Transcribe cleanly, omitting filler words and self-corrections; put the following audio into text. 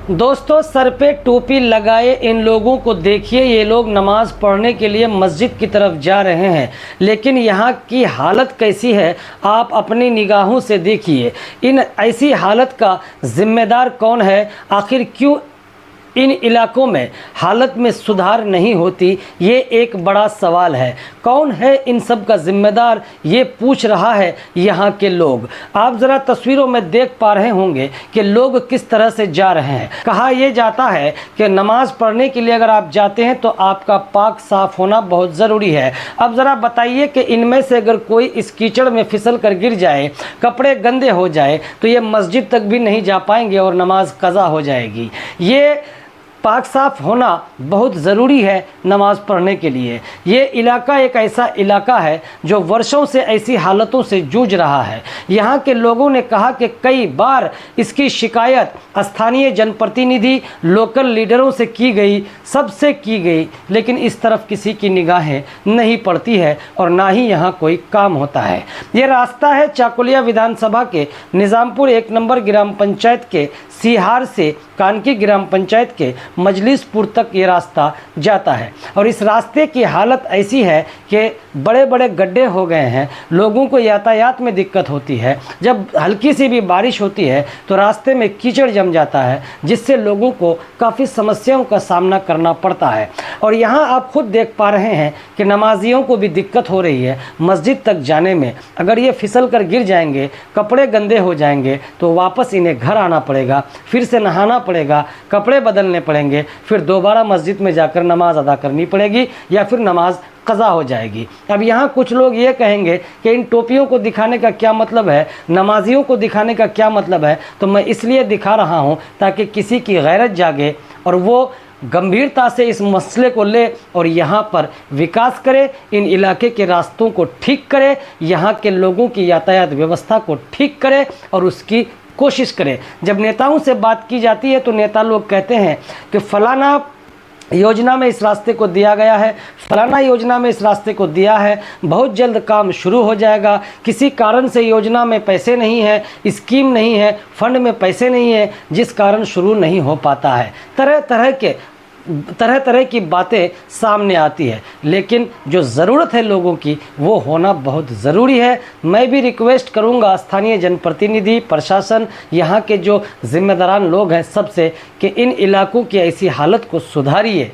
दोस्तों, सर पे टोपी लगाए इन लोगों को देखिए। ये लोग नमाज़ पढ़ने के लिए मस्जिद की तरफ जा रहे हैं, लेकिन यहाँ की हालत कैसी है आप अपनी निगाहों से देखिए। इन ऐसी हालत का ज़िम्मेदार कौन है? आखिर क्यों इन इलाकों में हालत में सुधार नहीं होती? ये एक बड़ा सवाल है। कौन है इन सब का ज़िम्मेदार? ये पूछ रहा है यहाँ के लोग। आप ज़रा तस्वीरों में देख पा रहे होंगे कि लोग किस तरह से जा रहे हैं। कहा यह जाता है कि नमाज़ पढ़ने के लिए अगर आप जाते हैं तो आपका पाक साफ़ होना बहुत ज़रूरी है। अब ज़रा बताइए कि इनमें से अगर कोई इस कीचड़ में फिसल कर गिर जाए, कपड़े गंदे हो जाए, तो ये मस्जिद तक भी नहीं जा पाएंगे और नमाज कज़ा हो जाएगी। ये पाक साफ़ होना बहुत ज़रूरी है नमाज़ पढ़ने के लिए। ये इलाका एक ऐसा इलाका है जो वर्षों से ऐसी हालतों से जूझ रहा है। यहाँ के लोगों ने कहा कि कई बार इसकी शिकायत स्थानीय जनप्रतिनिधि, लोकल लीडरों से की गई, सबसे की गई, लेकिन इस तरफ किसी की निगाहें नहीं पड़ती है और ना ही यहाँ कोई काम होता है। ये रास्ता है चाकुलिया विधानसभा के निज़ामपुर 1 नंबर ग्राम पंचायत के सिहार से कानकी ग्राम पंचायत के मजलिसपुर तक ये रास्ता जाता है। और इस रास्ते की हालत ऐसी है कि बड़े बड़े गड्ढे हो गए हैं, लोगों को यातायात में दिक्कत होती है। जब हल्की सी भी बारिश होती है तो रास्ते में कीचड़ जम जाता है, जिससे लोगों को काफ़ी समस्याओं का सामना करना पड़ता है। और यहाँ आप खुद देख पा रहे हैं कि नमाजियों को भी दिक्कत हो रही है मस्जिद तक जाने में। अगर ये फिसल कर गिर जाएंगे, कपड़े गंदे हो जाएंगे, तो वापस इन्हें घर आना पड़ेगा, फिर से नहाना पड़ेगा, कपड़े बदलने पड़ेंगे, फिर दोबारा मस्जिद में जाकर नमाज अदा करनी पड़ेगी या फिर नमाज कज़ा हो जाएगी। अब यहाँ कुछ लोग ये कहेंगे कि इन टोपियों को दिखाने का क्या मतलब है, नमाजियों को दिखाने का क्या मतलब है? तो मैं इसलिए दिखा रहा हूँ ताकि किसी की गैरत जागे और वो गंभीरता से इस मसले को ले और यहाँ पर विकास करे, इन इलाके के रास्तों को ठीक करे, यहाँ के लोगों की यातायात व्यवस्था को ठीक करे और उसकी कोशिश करें। जब नेताओं से बात की जाती है तो नेता लोग कहते हैं कि फलाना योजना में इस रास्ते को दिया गया है, फलाना योजना में इस रास्ते को दिया है, बहुत जल्द काम शुरू हो जाएगा, किसी कारण से योजना में पैसे नहीं है, स्कीम नहीं है, फंड में पैसे नहीं है, जिस कारण शुरू नहीं हो पाता है। तरह तरह की बातें सामने आती है, लेकिन जो ज़रूरत है लोगों की वो होना बहुत ज़रूरी है। मैं भी रिक्वेस्ट करूंगा स्थानीय जनप्रतिनिधि, प्रशासन, यहाँ के जो जिम्मेदारान लोग हैं सबसे कि इन इलाकों की ऐसी हालत को सुधारिए।